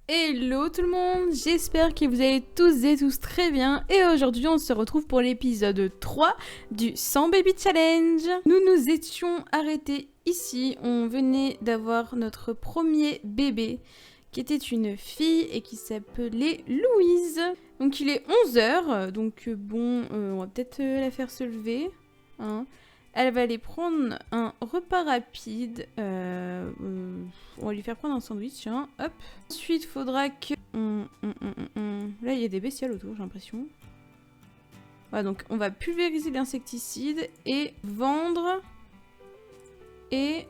Hello tout le monde, j'espère que vous allez tous et tous très bien et aujourd'hui on se retrouve pour l'épisode 3 du 100 Baby Challenge. Nous nous étions arrêtés ici, on venait d'avoir notre premier bébé qui était une fille et qui s'appelait Louise. Donc il est 11h, donc bon, on va peut-être la faire se lever, hein. Elle va aller prendre un repas rapide. On va lui faire prendre un sandwich, hein. Hop. Ensuite, il faudra que... Là, il y a des bestioles autour, j'ai l'impression. Voilà, donc on va pulvériser l'insecticide et vendre et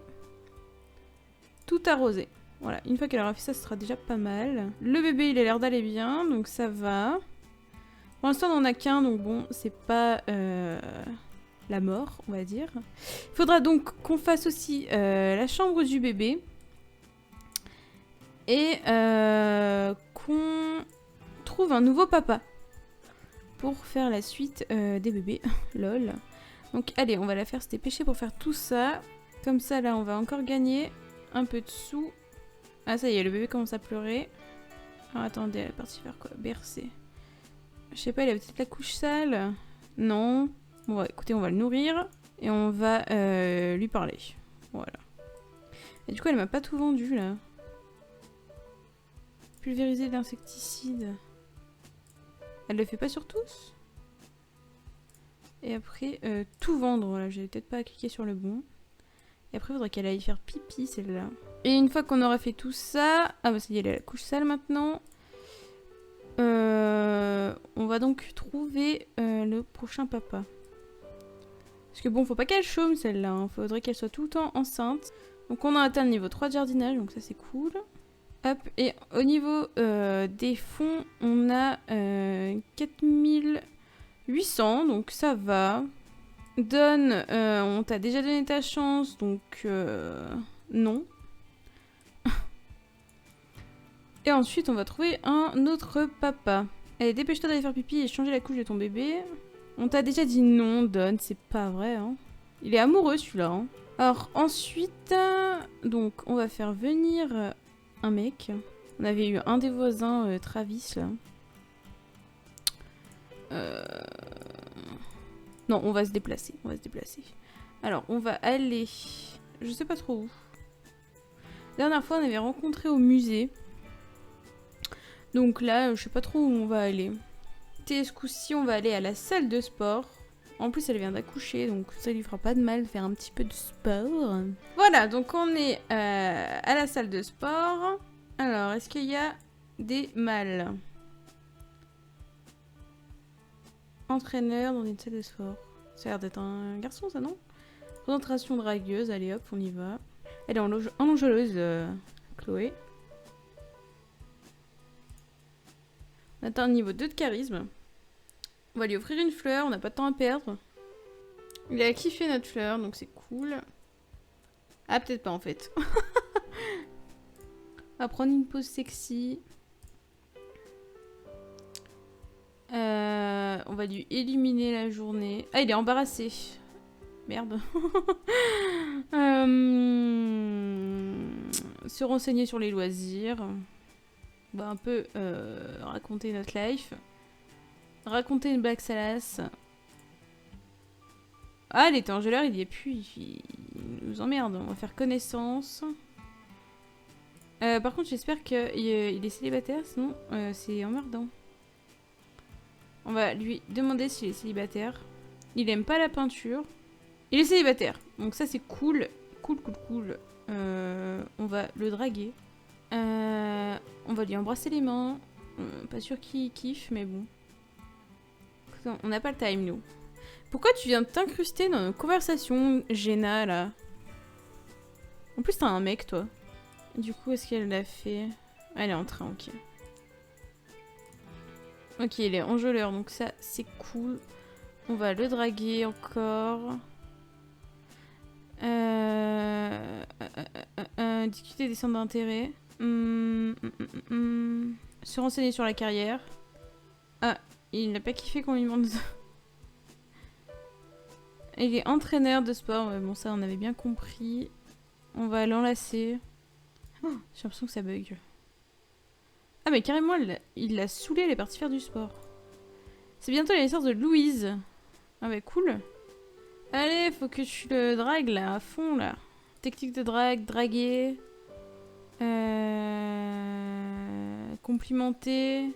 tout arroser. Voilà, une fois qu'elle aura fait ça, ce sera déjà pas mal. Le bébé, il a l'air d'aller bien, donc ça va. Pour l'instant, on n'en a qu'un, donc bon, c'est pas... la mort, on va dire. Il faudra donc qu'on fasse aussi la chambre du bébé. Et qu'on trouve un nouveau papa. Pour faire la suite des bébés. Lol. Donc allez, on va la faire se dépêcher pour faire tout ça. Comme ça, là, on va encore gagner un peu de sous. Ah, ça y est, le bébé commence à pleurer. Alors attendez, elle est partie faire quoi? Bercer. Je sais pas, il a peut-être la couche sale. Non. Bon, écoutez, on va le nourrir et on va lui parler. Voilà. Et du coup, elle m'a pas tout vendu, là. Pulvériser l'insecticide. Elle le fait pas sur tous? Et après, tout vendre. Voilà, j'ai peut-être pas cliqué sur le bon. Et après, il faudrait qu'elle aille faire pipi, celle-là. Et une fois qu'on aura fait tout ça... Ah bah ça y est, elle a la couche sale maintenant. On va donc trouver le prochain papa. Parce que bon, faut pas qu'elle chôme celle-là, hein. Faudrait qu'elle soit tout le temps enceinte. Donc on a atteint le niveau 3 de jardinage, donc ça c'est cool. Hop, et au niveau des fonds, on a 4800, donc ça va. Donne, on t'a déjà donné ta chance, donc non. Et ensuite, on va trouver un autre papa. Allez, dépêche-toi d'aller faire pipi et changer la couche de ton bébé. On t'a déjà dit non, Don, c'est pas vrai, hein. Il est amoureux, celui-là, hein. Alors, ensuite, donc, on va faire venir un mec. On avait eu un des voisins, Travis, là. Non, on va se déplacer, Alors, on va aller... Je sais pas trop où. La dernière fois, on avait rencontré au musée. Donc là, je sais pas trop où on va aller. Et ce coup-ci, on va aller à la salle de sport. En plus, elle vient d'accoucher, donc ça lui fera pas de mal de faire un petit peu de sport. Voilà, donc on est à la salle de sport. Alors, est-ce qu'il y a des mâles? Entraîneur dans une salle de sport. Ça a l'air d'être un garçon, ça, non? Concentration dragueuse, allez hop, on y va. Elle est enjôleuse, Chloé. On atteint le niveau 2 de charisme. On va lui offrir une fleur, on n'a pas de temps à perdre. Il a kiffé notre fleur, donc c'est cool. Ah, peut-être pas en fait. On va prendre une pause sexy. On va lui illuminer la journée. Ah, il est embarrassé. Merde. Se renseigner sur les loisirs. On va un peu raconter notre life. Raconter une blague salace. Ah, il était enjôleur, il y est plus. Il nous emmerde. On va faire connaissance. Par contre, j'espère qu'il est célibataire, sinon c'est emmerdant. On va lui demander s'il est célibataire. Il aime pas la peinture. Il est célibataire, donc ça c'est cool. Cool. On va le draguer. On va lui embrasser les mains. Pas sûr qu'il kiffe, mais bon. On n'a pas le time, nous. Pourquoi tu viens de t'incruster dans nos conversations, Jenna, là? En plus, t'as un mec, toi. Du coup, est-ce qu'elle l'a fait? Elle est en train, ok. Ok, il est enjôleur, donc ça, c'est cool. On va le draguer encore. Discuter des centres d'intérêt. Se renseigner sur la carrière. Ah, il n'a pas kiffé qu'on lui demande ça. Il est entraîneur de sport. Ouais, bon, ça, on avait bien compris. On va l'enlacer. Oh, j'ai l'impression que ça bug. mais carrément, il l'a saoulé, elle est partie faire du sport. C'est bientôt la naissance de Louise. Ah bah cool. Allez, faut que tu le dragues là, à fond là. Technique de drague, draguer. Complimenter.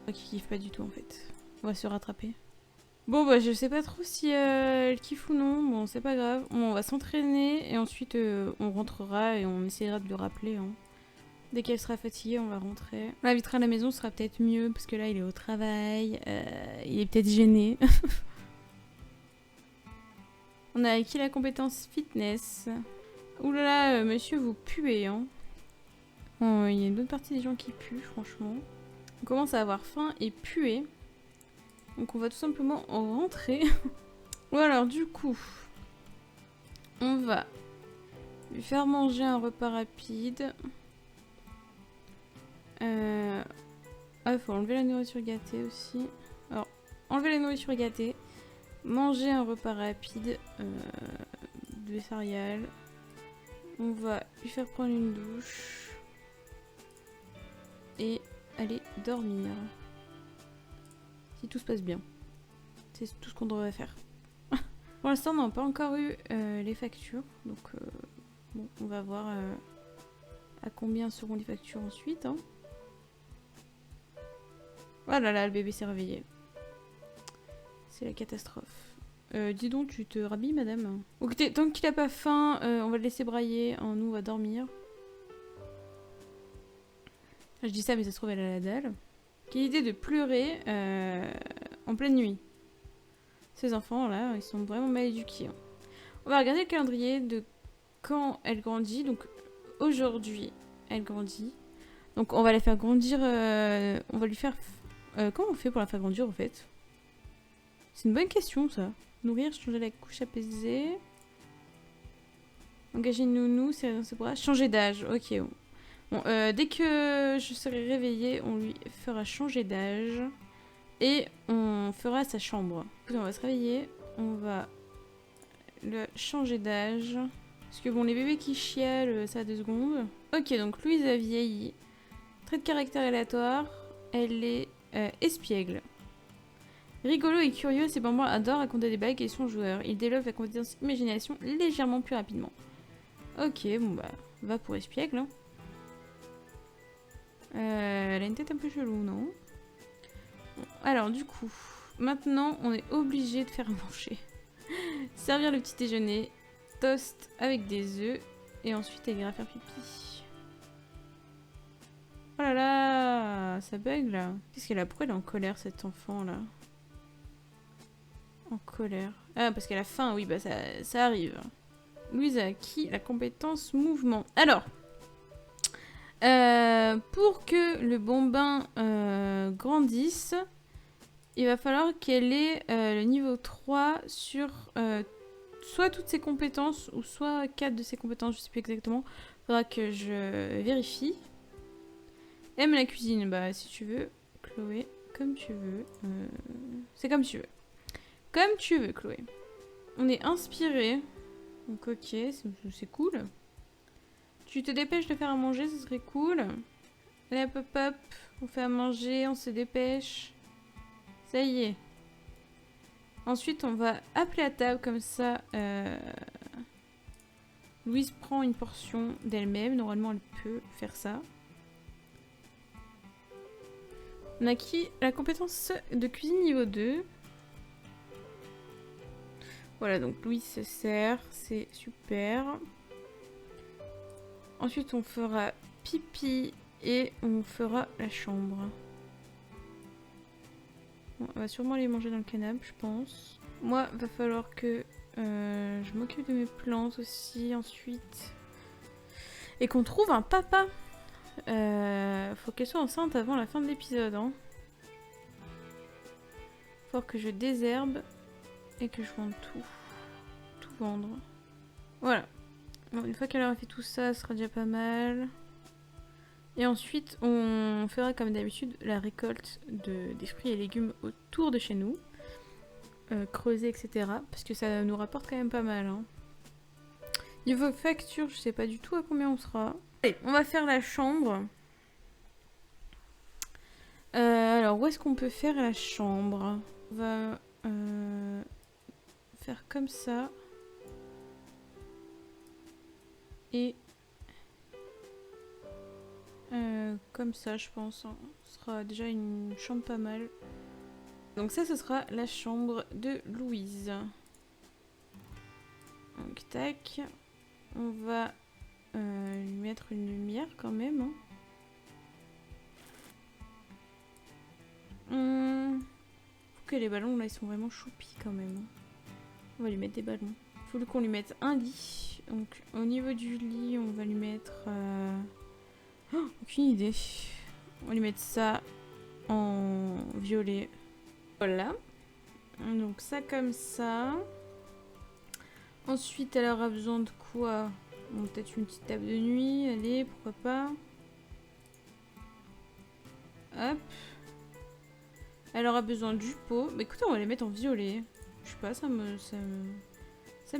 Qui kiffe pas du tout en fait. On va se rattraper. Bon bah je sais pas trop si elle kiffe ou non. Bon c'est pas grave. Bon, on va s'entraîner et ensuite on rentrera et on essaiera de le rappeler. Hein. Dès qu'elle sera fatiguée, on va rentrer. On l'invitera à la maison, ce sera peut-être mieux parce que là il est au travail. Il est peut-être gêné. On a acquis la compétence fitness. Ouh là là, monsieur, vous puez, hein. Oh, il y a une bonne partie des gens qui puent, franchement. On commence à avoir faim et puer. Donc on va tout simplement en rentrer. Ou alors, du coup, on va lui faire manger un repas rapide. Ah, il faut enlever la nourriture gâtée aussi. Alors, enlever la nourriture gâtée. Manger un repas rapide de céréales. On va lui faire prendre une douche. Et aller dormir. Si tout se passe bien. C'est tout ce qu'on devrait faire. Pour l'instant, on n'a pas encore eu les factures. Donc, bon, on va voir à combien seront les factures ensuite. Hein. Oh là là, le bébé s'est réveillé. C'est la catastrophe. Dis donc, tu te rhabilles, madame? Écoutez, tant qu'il a pas faim, on va le laisser brailler. Nous, on va dormir. Je dis ça, mais ça se trouve, elle a la dalle. Quelle idée de pleurer en pleine nuit. Ces enfants-là, ils sont vraiment mal éduqués. Hein. On va regarder le calendrier de quand elle grandit. Donc, aujourd'hui, elle grandit. Donc, on va la faire grandir... on va lui faire... comment on fait pour la faire grandir, en fait? C'est une bonne question, ça. Nourrir, changer la couche apaisée. Engager une nounou, serrer dans ses bras. Changer d'âge, ok. Bon, dès que je serai réveillée, on lui fera changer d'âge. Et on fera sa chambre. On va se réveiller. On va le changer d'âge. Parce que bon, les bébés qui chialent, ça a 2 secondes. Ok, donc Louise a vieilli. Trait de caractère aléatoire. Elle est espiègle. Rigolo et curieux, ces bambins adorent raconter des blagues et sont joueurs. Ils développent la compétence imagination légèrement plus rapidement. Ok, bon bah, va pour espiègle. Hein. Elle a une tête un peu chelou, non? Bon, alors du coup, maintenant on est obligé de faire à manger. Servir le petit déjeuner, toast avec des œufs, et ensuite elle ira faire pipi. Oh là là, ça bug là. Qu'est-ce qu'elle a? Pourquoi elle est en colère cet enfant là? En colère. Ah, parce qu'elle a faim, oui, bah ça arrive. Louise a acquis la compétence mouvement. Alors, pour que le bambin grandisse, il va falloir qu'elle ait le niveau 3 sur soit toutes ses compétences ou soit 4 de ses compétences, je sais plus exactement. Il faudra que je vérifie. Aime la cuisine, bah si tu veux, Chloé, comme tu veux. C'est comme tu veux. Comme tu veux, Chloé. On est inspiré. Donc ok, c'est cool. Tu te dépêches de faire à manger, ce serait cool. Allez, hop, hop, hop. On fait à manger, on se dépêche. Ça y est. Ensuite, on va appeler à table, comme ça. Louise prend une portion d'elle-même. Normalement, elle peut faire ça. On a acquis la compétence de cuisine niveau 2. Voilà, donc Louise se sert, c'est super. Ensuite, on fera pipi et on fera la chambre. Bon, on va sûrement aller manger dans le canapé, je pense. Moi, va falloir que je m'occupe de mes plantes aussi ensuite. Et qu'on trouve un papa. Faut qu'elle soit enceinte avant la fin de l'épisode. Hein. Faut que je désherbe. Et que je vende tout. Tout vendre. Voilà. Bon, une fois qu'elle aura fait tout ça, ce sera déjà pas mal. Et ensuite, on fera comme d'habitude la récolte des fruits et légumes autour de chez nous. Creuser, etc. Parce que ça nous rapporte quand même pas mal. Hein. Niveau facture, je sais pas du tout à combien on sera. Allez, on va faire la chambre. Alors, où est-ce qu'on peut faire la chambre? On va faire comme ça. Et comme ça, je pense. Hein. Ce sera déjà une chambre pas mal. Donc ça, ce sera la chambre de Louise. Donc, tac. On va lui mettre une lumière quand même. Hein. Faut que les ballons, là, ils sont vraiment choupis quand même. On va lui mettre des ballons. Faut qu'on lui mette un lit. Donc, au niveau du lit, on va lui mettre... Oh, aucune idée. On va lui mettre ça en violet. Voilà. Donc, ça comme ça. Ensuite, elle aura besoin de quoi? Bon, peut-être une petite table de nuit. Allez, pourquoi pas. Hop. Elle aura besoin du pot. Bah écoutez, on va les mettre en violet. Je sais pas, ça me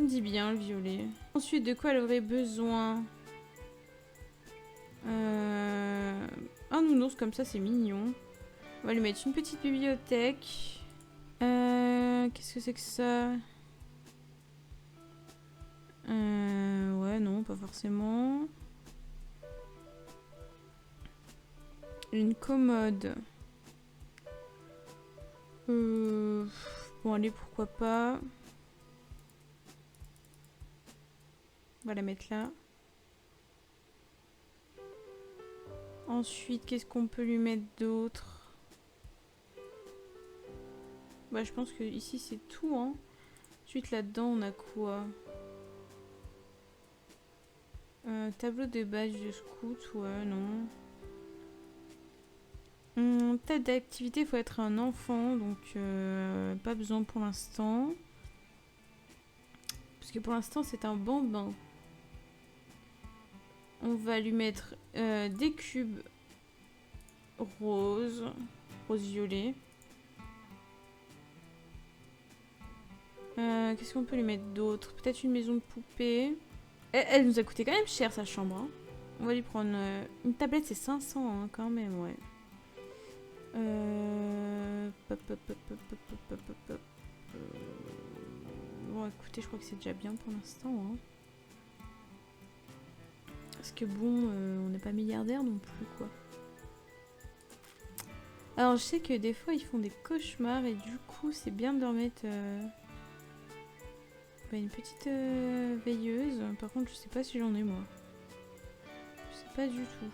dit bien le violet. Ensuite, de quoi elle aurait besoin? Un nounours comme ça, c'est mignon. On va lui mettre une petite bibliothèque. Qu'est-ce que c'est que ça? Ouais, non, pas forcément. Une commode. Bon, allez, pourquoi pas. On va la mettre là. Ensuite, qu'est-ce qu'on peut lui mettre d'autre? Bah, je pense que ici c'est tout, hein. Ensuite, là-dedans, on a quoi? Tableau de badge de scout, ouais, non. Tête d'activité, il faut être un enfant, donc pas besoin pour l'instant. Parce que pour l'instant, c'est un bambin. On va lui mettre des cubes rose violet. Qu'est-ce qu'on peut lui mettre d'autre? Peut-être une maison de poupée. Elle nous a coûté quand même cher sa chambre. Hein. On va lui prendre une tablette, c'est 500 hein, quand même, ouais. Bon, écoutez, je crois que c'est déjà bien pour l'instant. Hein. Parce que bon, on n'est pas milliardaire non plus, quoi. Alors, je sais que des fois, ils font des cauchemars et du coup, c'est bien de leur mettre une petite veilleuse. Par contre, je sais pas si j'en ai, moi. Je sais pas du tout.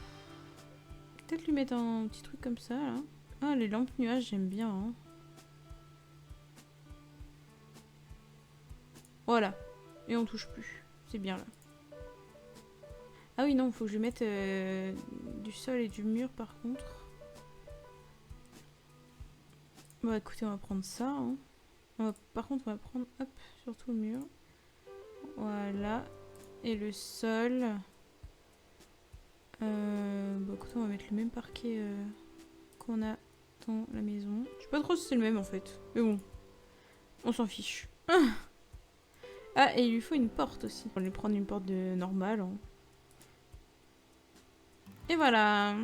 Peut-être lui mettre un petit truc comme ça, là. Ah, les lampes nuages, j'aime bien. Hein. Voilà. Et on touche plus. C'est bien, là. Ah oui, non, faut que je mette du sol et du mur, par contre. Bon, écoutez, on va prendre ça. Hein. Par contre, on va prendre, hop, surtout le mur. Voilà. Et le sol. Bon, écoutez, on va mettre le même parquet qu'on a dans la maison. Je sais pas trop si c'est le même, en fait. Mais bon, on s'en fiche. Ah, et il lui faut une porte aussi. On va lui prendre une porte normale. Hein. Et voilà.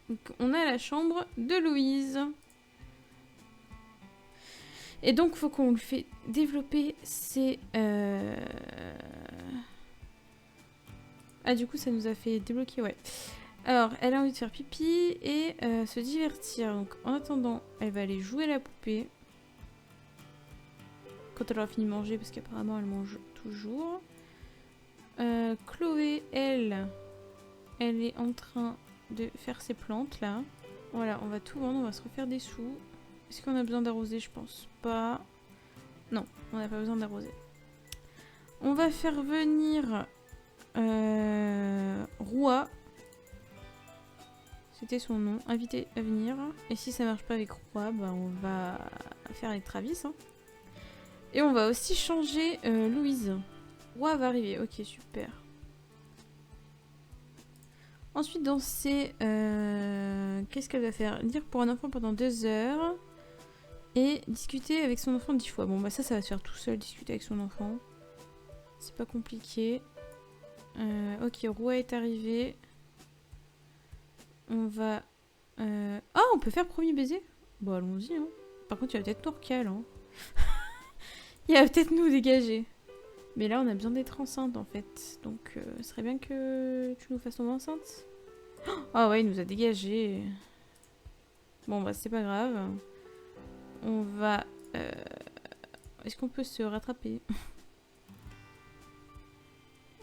Donc, on a la chambre de Louise. Et donc, il faut qu'on lui fait développer ses... Ah, du coup, ça nous a fait débloquer, ouais. Alors, elle a envie de faire pipi et se divertir. Donc, en attendant, elle va aller jouer à la poupée. Quand elle aura fini de manger, parce qu'apparemment, elle mange toujours. Chloé, elle est en train de faire ses plantes, là. Voilà, on va tout vendre, on va se refaire des sous. Est-ce qu'on a besoin d'arroser? Je pense pas. Non, on n'a pas besoin d'arroser. On va faire venir Roi. C'était son nom. Invité à venir. Et si ça marche pas avec Roi, bah on va faire avec Travis. Hein. Et on va aussi changer Louise. Roi va arriver. Ok, super. Ensuite, danser. Qu'est-ce qu'elle va faire? Lire pour un enfant pendant 2 heures. Et discuter avec son enfant 10 fois. Bon, bah ça va se faire tout seul, discuter avec son enfant. C'est pas compliqué. Ok, Roi est arrivé. On va Ah, on peut faire premier baiser? Bon, allons-y, hein. Par contre, il va peut-être nous recal, hein. Il va peut-être nous dégager. Mais là, on a besoin d'être enceinte, en fait. Donc, ce serait bien que tu nous fasses tomber enceinte. Ah ouais, il nous a dégagé. Bon, bah, c'est pas grave. On va... Est-ce qu'on peut se rattraper?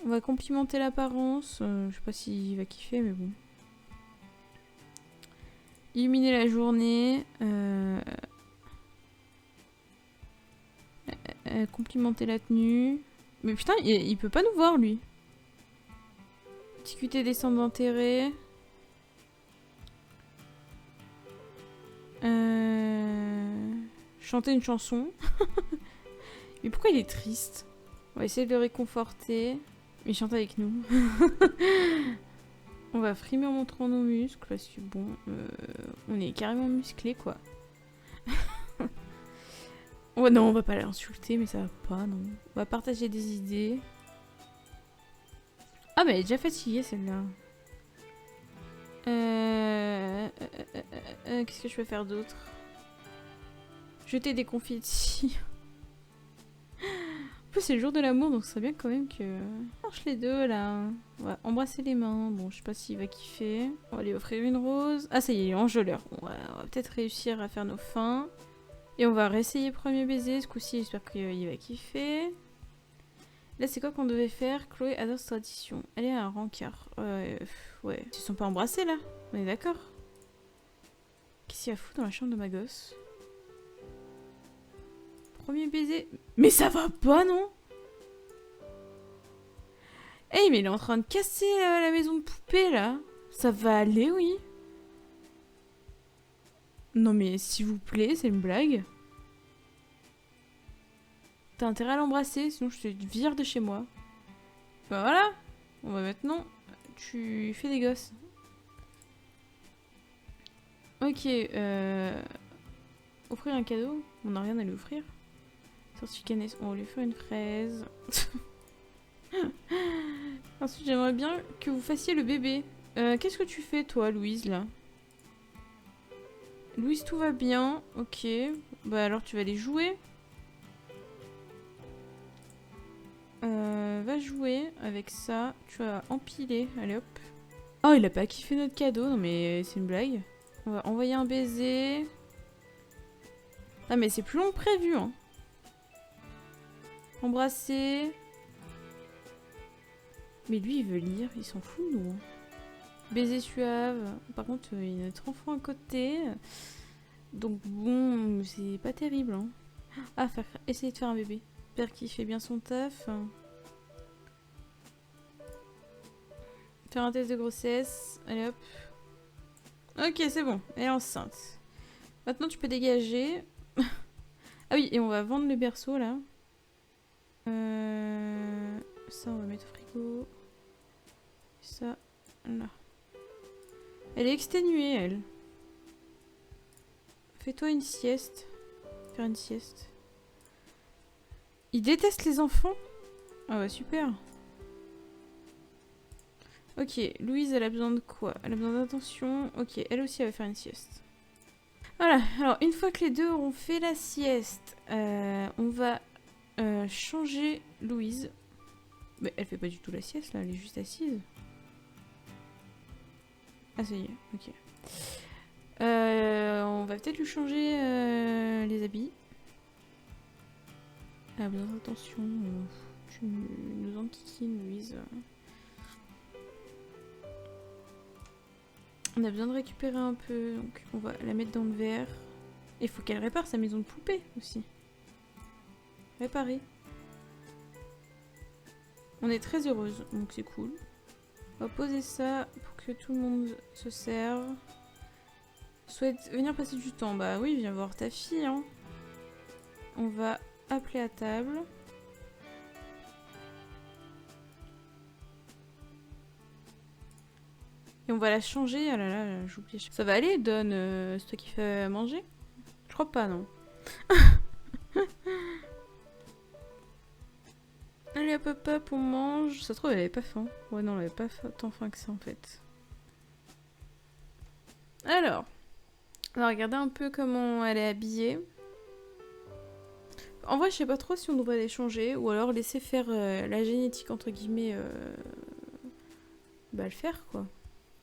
On va complimenter l'apparence. Je sais pas s'il va kiffer, mais bon. Illuminer la journée. Complimenter la tenue. Mais putain, il peut pas nous voir, lui. Discuter des centres d'intérêt. Chanter une chanson. Mais pourquoi il est triste? On va essayer de le réconforter. Il chante avec nous. On va frimer en montrant nos muscles. Parce que bon, on est carrément musclé quoi. Oh non, on va pas l'insulter, mais ça va pas, non. On va partager des idées. Ah, mais elle est déjà fatiguée celle-là. Qu'est-ce que je peux faire d'autre? Jeter des confettis. En plus, c'est le jour de l'amour, donc ce serait bien quand même que... On marche les deux, là. On va embrasser les mains. Bon, je sais pas s'il va kiffer. On va lui offrir une rose. Ah, ça y est, il est enjôleur. On va peut-être réussir à faire nos fins. Et on va réessayer premier baiser. Ce coup-ci, j'espère qu'il va kiffer. Là, c'est quoi qu'on devait faire? Chloé adore cette tradition. Elle est à un rencard. Ouais. Ils se sont pas embrassés, là? On est d'accord? Qu'est-ce qu'il y a fou dans la chambre de ma gosse? Premier baiser. Mais ça va pas, non? Hey, mais il est en train de casser la maison de poupée, là. Ça va aller, oui. Non, mais s'il vous plaît, c'est une blague. T'as intérêt à l'embrasser, sinon je te vire de chez moi. Bah voilà. On va maintenant... Tu fais des gosses. Ok, offrir un cadeau? On n'a rien à lui offrir. Sortie canesse, on va lui faire une fraise. Ensuite, j'aimerais bien que vous fassiez le bébé. Qu'est-ce que tu fais, toi, Louise, là? Louise, tout va bien. Ok. Bah alors, tu vas aller jouer. Va jouer avec ça. Tu vas empiler. Allez, hop. Oh, il a pas kiffé notre cadeau. Non, mais c'est une blague. On va envoyer un baiser. Ah, mais c'est plus long que prévu, hein. Embrasser. Mais lui, il veut lire. Il s'en fout, nous. Baiser suave. Par contre, il y a notre enfant à côté. Donc bon, c'est pas terrible, hein. Ah, essayer de faire un bébé. Père qui fait bien son taf. Faire un test de grossesse. Allez hop. Ok, c'est bon. Elle est enceinte. Maintenant, tu peux dégager. Ah oui, et on va vendre le berceau, là. Ça, on va mettre au frigo. Ça, là. Elle est exténuée, elle. Fais-toi une sieste. Faire une sieste. Il déteste les enfants? Ah bah super. Ok, Louise, elle a besoin de quoi? Elle a besoin d'attention. Ok, elle aussi, elle va faire une sieste. Voilà, alors une fois que les deux auront fait la sieste, on va changer Louise. Mais elle fait pas du tout la sieste, là, elle est juste assise. Ah, ça y est, ok. On va peut-être lui changer les habits. Elle a besoin d'attention. Tu nous enquiquines, Louise. On a besoin de récupérer un peu, donc on va la mettre dans le verre. Et il faut qu'elle répare sa maison de poupée aussi. Réparer. On est très heureuse, donc c'est cool. On va poser ça pour que tout le monde se serve. Souhaite venir passer du temps. Bah oui, viens voir ta fille, hein. On va appeler à table. Et on va la changer. Ah là là, j'oublie. Ça va aller, Don? C'est toi qui fais manger? Je crois pas, non. Allez, hop, hop, hop, on mange. Ça se trouve, elle avait pas faim. Ouais, non, elle avait pas tant faim que ça, en fait. Alors, on va regarder un peu comment elle est habillée. En vrai, je sais pas trop si on devrait les changer ou alors laisser faire la génétique, entre guillemets, le faire, quoi.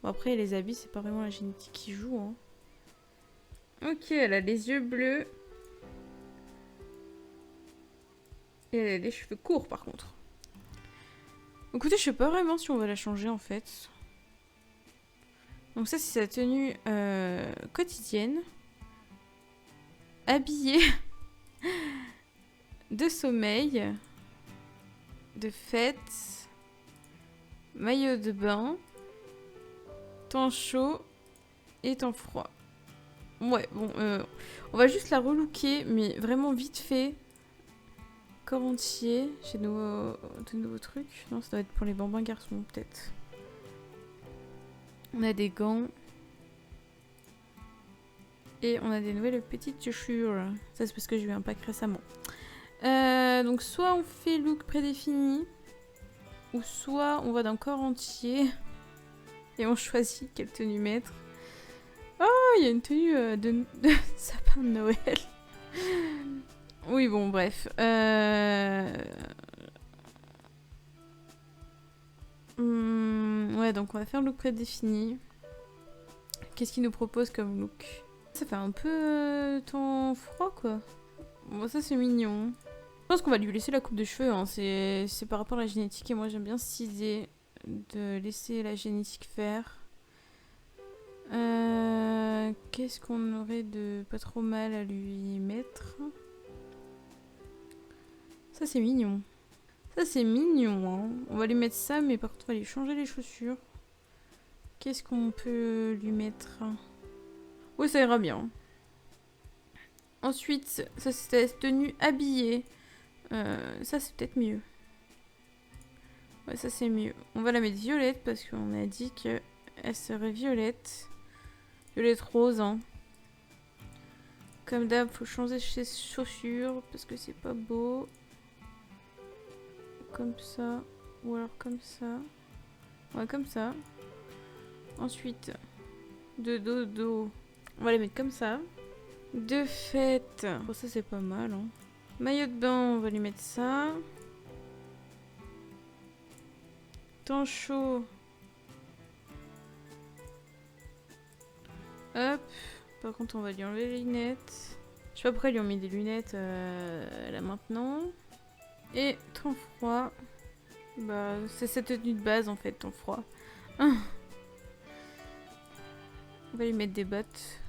Bon, après, les habits, c'est pas vraiment la génétique qui joue, hein. Ok, elle a les yeux bleus. Et elle a les cheveux courts, par contre. Écoutez, je sais pas vraiment si on va la changer, en fait. Donc ça, c'est sa tenue quotidienne. Habillée de sommeil, de fête, maillot de bain, temps chaud et temps froid. Ouais, bon, on va juste la relooker, mais vraiment vite fait. Corps entier, j'ai de nouveaux trucs. Non, ça doit être pour les bambins garçons, peut-être. On a des gants. Et on a des nouvelles petites chaussures. Ça, c'est parce que j'ai eu un pack récemment. Donc, soit on fait look prédéfini, ou soit on va dans corps entier et on choisit quelle tenue mettre. Oh, il y a une tenue de sapin de Noël. Oui, bon, bref. Ouais, donc on va faire look prédéfini. Qu'est-ce qu'il nous propose comme look? Ça fait un peu temps froid, quoi. Bon, ça, c'est mignon. Je pense qu'on va lui laisser la coupe de cheveux, hein. C'est par rapport à la génétique. Et moi, j'aime bien cette idée de laisser la génétique faire. Qu'est-ce qu'on aurait de pas trop mal à lui mettre? Ça, c'est mignon. Ça, c'est mignon, hein. On va lui mettre ça, mais par contre, on va lui changer les chaussures. Qu'est-ce qu'on peut lui mettre? Oui, ça ira bien. Ensuite, ça, c'est la tenue habillée. Ça, c'est peut-être mieux. Ouais, ça, c'est mieux. On va la mettre violette parce qu'on a dit qu'elle serait violette. Violette rose, hein. Comme d'hab, faut changer ses chaussures parce que c'est pas beau. Comme ça. Ou alors comme ça. Ouais, comme ça. Ensuite, de dodo. On va les mettre comme ça. De fête. Bon, ça, c'est pas mal, hein. Maillot de bain, on va lui mettre ça. Temps chaud. Hop. Par contre, on va lui enlever les lunettes. Je sais pas pourquoi ils lui ont mis des lunettes là maintenant. Et temps froid. Bah, c'est cette tenue de base en fait, temps froid. On va lui mettre des bottes.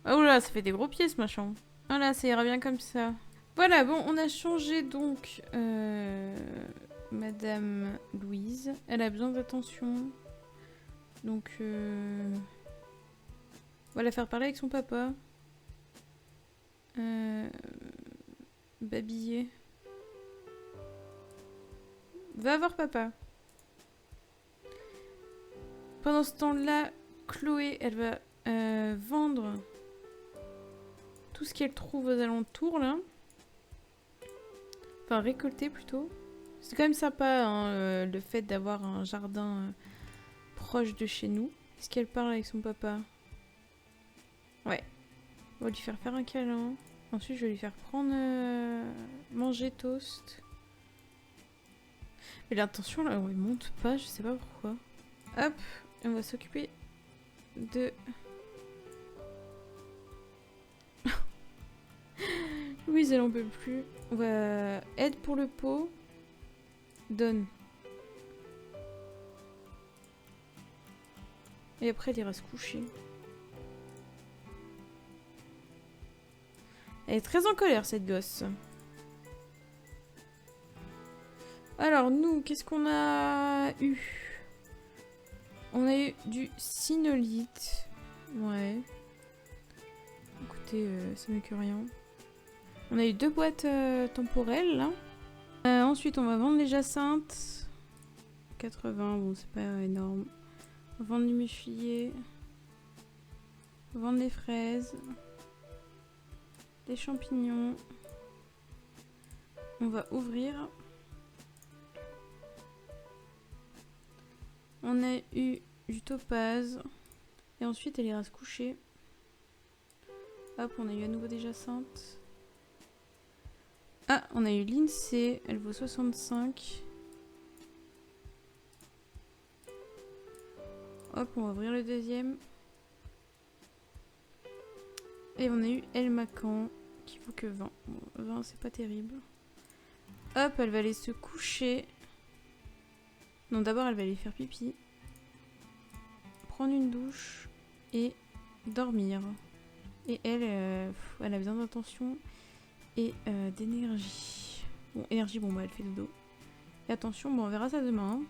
Oh là, ça fait des gros pieds ce machin. Voilà, ça ira bien comme ça. Voilà, bon, on a changé donc Madame Louise. Elle a besoin d'attention. Donc, on va la faire parler avec son papa. Babiller. Va voir papa. Pendant ce temps-là, Chloé, elle va vendre tout ce qu'elle trouve aux alentours, là. Enfin, récolter plutôt. C'est quand même sympa, hein, le fait d'avoir un jardin proche de chez nous. Est-ce qu'elle parle avec son papa? Ouais. On va lui faire un câlin. Ensuite, je vais lui faire prendre... manger toast. Mais l'intention, là, elle monte pas, je sais pas pourquoi. Hop, on va s'occuper de... Louise, elle en peut plus. On va... Aide pour le pot. Donne. Et après, elle ira se coucher. Elle est très en colère, cette gosse. Alors, nous, qu'est-ce qu'on a eu? On a eu du synolite. Ouais. Écoutez, c'est mieux que rien. On a eu 2 boîtes temporelles, là. Ensuite, on va vendre les jacinthes. 80, bon, c'est pas énorme. On va vendre du méfier. On va vendre des fraises. Des champignons. On va ouvrir. On a eu du topaz. Et ensuite, elle ira se coucher. Hop, on a eu à nouveau des jacinthes. Ah, on a eu l'INSEE. Elle vaut 65. Hop, on va ouvrir le deuxième. Et on a eu El Macan qui vaut que 20. Bon, 20, c'est pas terrible. Hop, elle va aller se coucher. Non, d'abord, elle va aller faire pipi. Prendre une douche. Et dormir. Et elle, elle a besoin d'attention et d'énergie. Bon, énergie, bon, bah, elle fait dodo. Et attention, bon, on verra ça demain. Hein.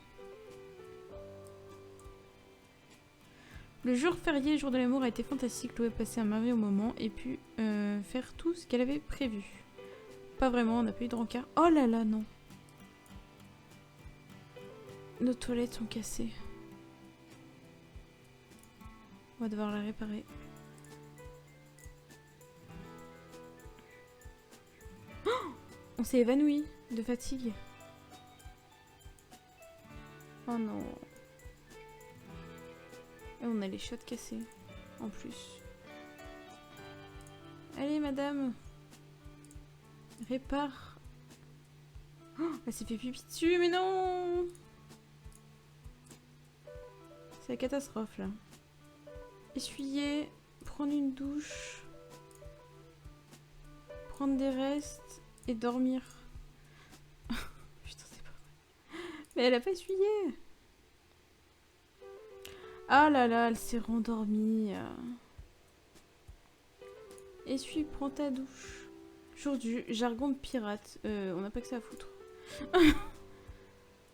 Le jour férié, jour de l'amour, a été fantastique. Chloé a passé un merveilleux moment et pu faire tout ce qu'elle avait prévu. Pas vraiment, on n'a pas eu de rencard. Oh là là, non. Nos toilettes sont cassées. On va devoir la réparer. Oh, on s'est évanoui de fatigue. Oh non. Et on a les chiottes cassées. En plus. Allez, madame. Répare. Oh, elle s'est fait pipi dessus, mais non. C'est la catastrophe, là. Essuyer. Prendre une douche. Prendre des restes. Et dormir. Putain, c'est pas vrai. Mais elle a pas essuyé. Ah là là, elle s'est rendormie. Essuie, prends ta douche. Jour du jargon de pirate. On n'a pas que ça à foutre.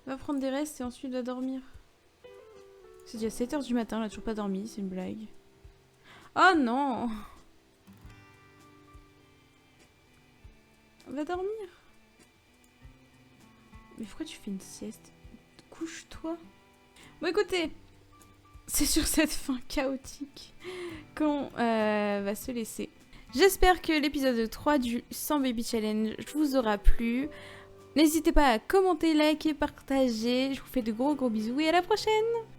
Va prendre des restes et ensuite va dormir. C'est déjà 7 h du matin, elle a toujours pas dormi, c'est une blague. Oh non! Va dormir. Mais pourquoi tu fais une sieste? Couche-toi. Bon écoutez, c'est sur cette fin chaotique qu'on va se laisser. J'espère que l'épisode 3 du 100 Baby Challenge vous aura plu. N'hésitez pas à commenter, liker, partager. Je vous fais de gros bisous et à la prochaine!